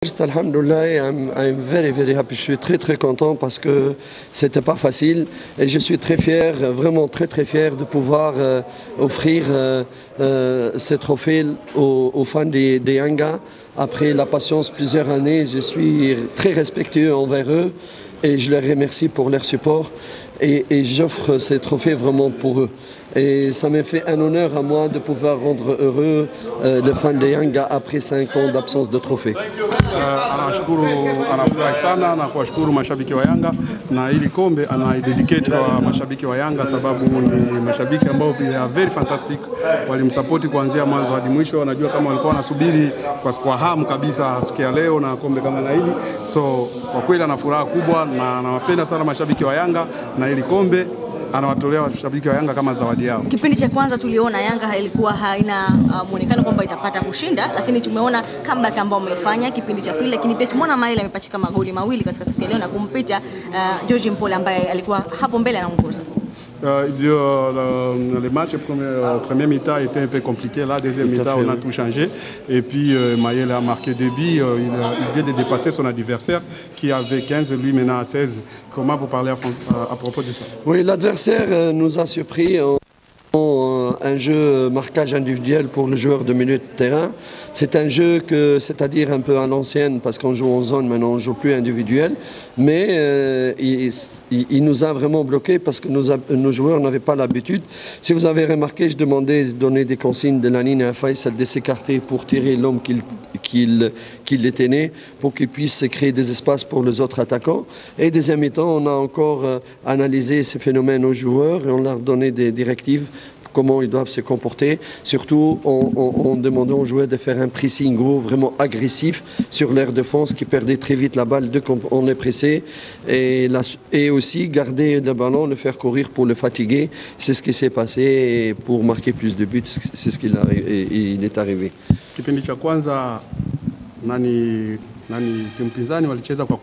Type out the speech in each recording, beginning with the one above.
Alhamdulillah, I'm very, very happy. Je suis très, très content parce que c'était pas facile et je suis très fier, vraiment très, très fier de pouvoir offrir ce trophée aux fans des Yanga. Après la patience plusieurs années, je suis très respectueux envers eux et je les remercie pour leur support et j'offre ces trophées vraiment pour eux. Et ça me fait un honneur à moi de pouvoir rendre heureux les fans de Yanga après 5 ans d'absence de trophée. Anashukuru, anafurahi sana na kuwashukuru mashabiki wa Yanga na hili kombe anaidedicate kwa mashabiki wa Yanga sababu ni mashabiki ambao they are very fantastic, walimsupport kuanzia mwanzo hadi mwisho. Wanajua kama walikuwa wanasubiri kwa hamu kabisa sikia leo na kombe kama na hili, so kwa kweli ana furaha kubwa na anawapenda sana mashabiki wa Yanga na hili kombe anawatolea washabiki wa Yanga kama zawadi yao. Kipindi cha kwanza tuliona Yanga hailikuwa haina muonekano kwamba itapata kushinda, lakini tumeona comeback ambao umefanya kipindi cha pili, lakini pia tumeona Maile amepachika magoli mawili katika siku ya leo na kumpita George Mpole ambaye alikuwa hapo mbele anaongoza. Le match premier mi-temps était un peu compliqué. La deuxième mi-temps, on a tout changé. Et puis Maël a marqué 2 buts. Il vient de dépasser son adversaire qui avait 15, lui maintenant à 16. Comment vous parlez à propos de ça? Oui, l'adversaire nous a surpris en un jeu marquage individuel pour le joueur de milieu de terrain. C'est un jeu c'est-à-dire un peu à l'ancienne parce qu'on joue en zone, maintenant on ne joue plus individuel. Mais il nous a vraiment bloqué parce que nos joueurs n'avaient pas l'habitude. Si vous avez remarqué, je demandais de donner des consignes de la ligne à Faisal de s'écarter pour tirer l'homme qu'il détenait pour qu'il puisse créer des espaces pour les autres attaquants. Et deuxième temps, on a encore analysé ces phénomènes aux joueurs et on leur donné des directives comment ils doivent se comporter, surtout en demandant aux joueurs de faire un pressing vraiment agressif sur leur défense qui perdait très vite la balle dès qu'on les pressait et aussi garder le ballon, le faire courir pour le fatiguer. C'est ce qui s'est passé et pour marquer plus de buts, c'est ce qu'il est arrivé. Kipindi cha kwanza timu pinzani walicheza kwa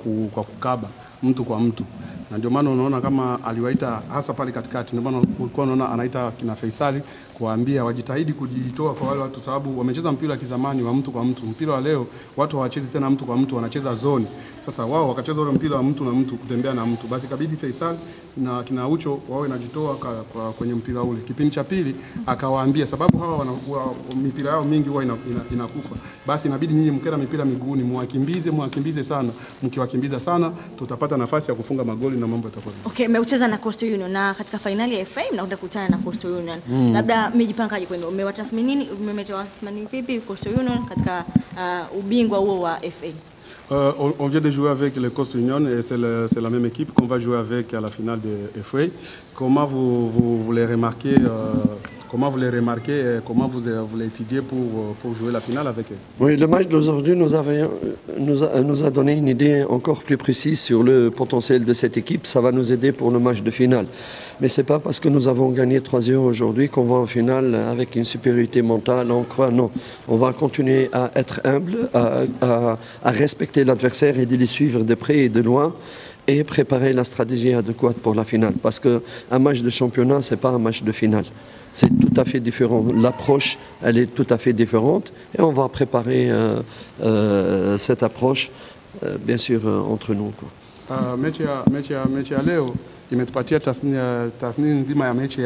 kukaba mtu kwa mtu. Na ndio maana unaona kama aliwaita hasa pale katikati, ndio maana ulikuwa unaona anaita kina Faisal kuambia wajitahidi kujitoa kwa wale watu, sababu wamecheza mpira wa kizamani wa mtu kwa mtu. Mpira wa leo watu hawachezi tena mtu kwa mtu, wanacheza zone. Sasa wao wakacheza ule mpira wa mtu na mtu, kutembea na mtu, basi kabidi Faisal na kina Ucho wawe najitoa kwenye mpira ule. Kipindi cha pili akawaambia, sababu hawa mipira yao mingi huwa inakufa, basi inabidi nyinyi mkera mipira miguuni, muwakimbize sana. Mkiwakimbiza sana tutapata nafasi ya kufunga magoli na mambo yatakuwa vizuri. Okay, mmecheza na Coastal Union na katika finali ya FA mnaenda kukutana na Coastal Union. Labda mmejipangaje kwenda? Mmewatathmini vipi Coastal Union katika ubingwa huo wa FA? On vient de jouer avec le Coastal Union et c'est la même équipe qu'on va jouer avec à la finale de FA. Comment vous les remarquez Comment vous les remarquez et comment vous les étudiez pour jouer la finale avec eux? Oui, le match d'aujourd'hui nous a donné une idée encore plus précise sur le potentiel de cette équipe. Ça va nous aider pour le match de finale. Mais ce n'est pas parce que nous avons gagné 3-0 aujourd'hui qu'on va en finale avec une supériorité mentale. On croit, non. On va continuer à être humble, à respecter l'adversaire et de les suivre de près et de loin et préparer la stratégie adéquate pour la finale. Parce qu'un match de championnat, ce n'est pas un match de finale. C'est tout à fait différent. L'approche, elle est tout à fait différente. Et on va préparer cette approche, bien sûr, entre nous. Mechi ya leo imetupatia tathmini nzima ya mechi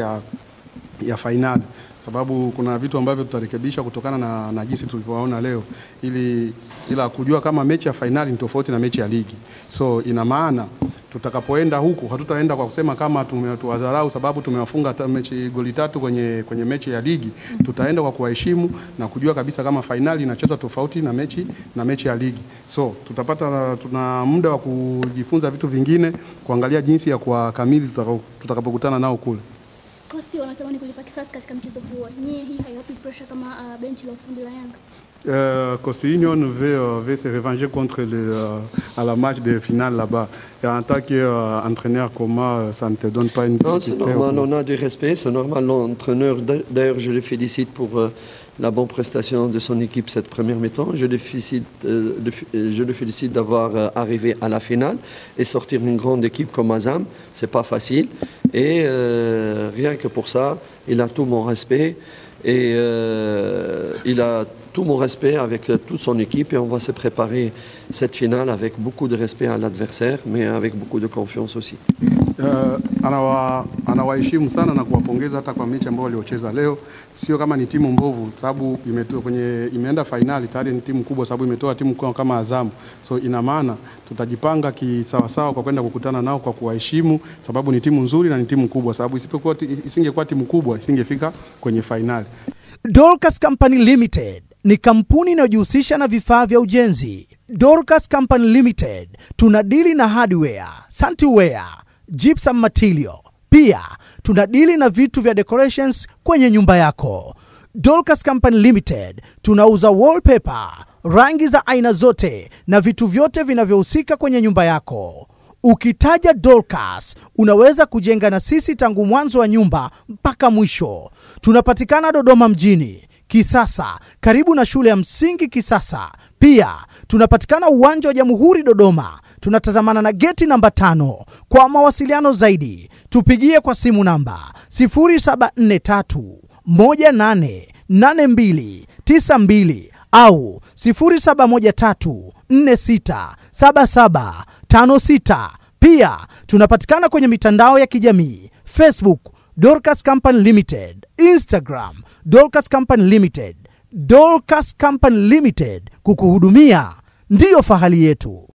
ya finali, sababu kuna vitu ambavyo tutarekebisha kutokana na jinsi tulivyoona leo, ila kujua kama mechi ya finali ni tofauti na mechi ya ligi. So ina maana tutakapoenda huku hatutaenda kwa kusema kama tumewadharau sababu tumewafunga goli 3 kwenye mechi ya ligi. Tutaenda kwa kuwaheshimu na kujua kabisa kama finali inacheza tofauti na mechi ya ligi. So tuna muda wa kujifunza vitu vingine, kuangalia jinsi ya kuwakamili tutakapokutana nao kule. Kosti wanatamani kulipa kisasi katika mchezo huo. Nyie hii haiwapi pressure kama benchi la ufundi la Yanga? Coastal Union veut se revenger à la match de finale là-bas. Et en tant qu'entraîneur, comment ça ne te donne pas une... Non, c'est normal, on a du respect, c'est normal. L'entraîneur, d'ailleurs, je le félicite pour la bonne prestation de son équipe cette première mi-temps. Je le félicite d'avoir arrivé à la finale et sortir une grande équipe comme Azam. C'est pas facile. Et rien que pour ça, il a tout mon respect. Et il a tout mon respect avec toute son équipe et on va se préparer cette finale avec beaucoup de respect à l'adversaire, mais avec beaucoup de confiance aussi. Anawaheshimu sana na kuwapongeza hata kwa mechi ambayo waliocheza leo. Sio kama ni timu mbovu, sababu imeenda finali tayari, ni timu kubwa sababu imetoa timu kama Azam. So ina maana tutajipanga kisawasawa kwa kwenda kukutana nao kwa kuwaheshimu, sababu ni timu nzuri na ni timu kubwa, sababu isingekuwa timu kubwa isingefika kwenye finali. Dorcas Company Limited ni kampuni inayojihusisha na vifaa vya ujenzi. Dorcas Company Limited tunadili na hardware, software, gypsum material. Pia tunadili na vitu vya decorations kwenye nyumba yako. Dorcas Company Limited tunauza wallpaper, rangi za aina zote na vitu vyote vinavyohusika kwenye nyumba yako. Ukitaja Dorcas unaweza kujenga na sisi tangu mwanzo wa nyumba mpaka mwisho. Tunapatikana Dodoma mjini, Kisasa, karibu na shule ya msingi Kisasa. Pia tunapatikana uwanja wa Jamhuri Dodoma, tunatazamana na geti namba 5. Kwa mawasiliano zaidi tupigie kwa simu namba 0743188292 au 0713467756. Pia tunapatikana kwenye mitandao ya kijamii: Facebook Dorcas Company Limited, Instagram Dorcas Company Limited. Dorcas Company Limited, kukuhudumia ndiyo fahari yetu.